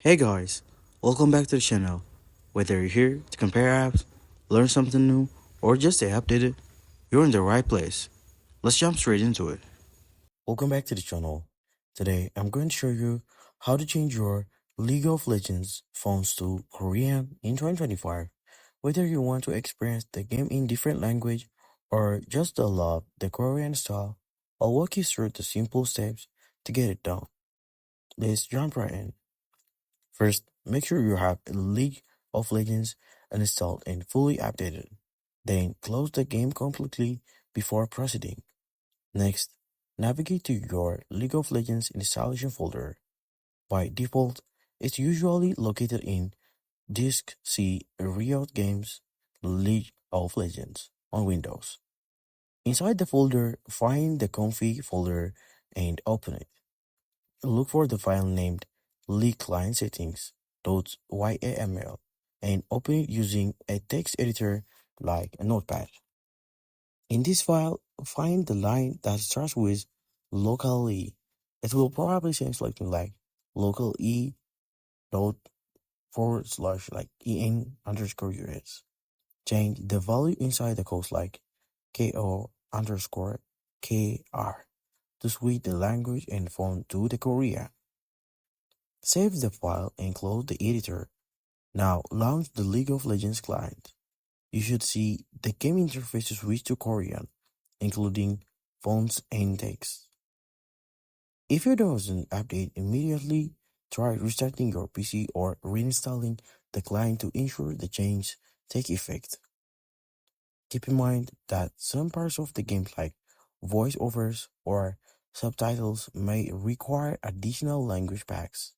Hey guys, welcome back to the channel. Whether you're here to compare apps, learn something new, or just stay updated, you're in the right place. Let's jump straight into it. Welcome back to the channel. Today, I'm going to show you how to change your League of Legends fonts to Korean in 2025. Whether you want to experience the game in different language or just love the Korean style, I'll walk you through the simple steps to get it done. Let's jump right in. First, make sure you have League of Legends installed and fully updated. Then, close the game completely before proceeding. Next, navigate to your League of Legends installation folder. By default, it's usually located in Disk C Riot Games League of Legends on Windows. Inside the folder, find the config folder and open it. Look for the file named leakclientsettings.yaml and open it using a text editor like a notepad. In this file, find the line that starts with local E. It will probably say something like local E dot forward slash like en underscore US. Change the value inside the code like ko underscore kr to switch the language and font to the Korean. Save the file and close the editor. Now launch the League of Legends client. You should see the game interface switch to Korean, including fonts and text. If it doesn't update immediately, try restarting your PC or reinstalling the client to ensure the change take effect. Keep in mind that some parts of the game like voiceovers or subtitles may require additional language packs,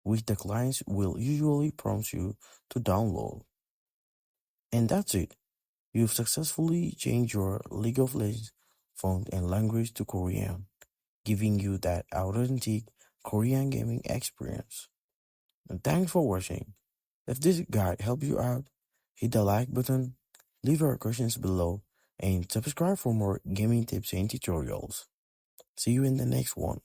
which the clients will usually prompt you to download. And that's it. You've successfully changed your League of Legends font and language to Korean, giving you that authentic Korean gaming experience. And thanks for watching. If this guide helped you out, hit the like button, leave your questions below, and subscribe for more gaming tips and tutorials. See you in the next one.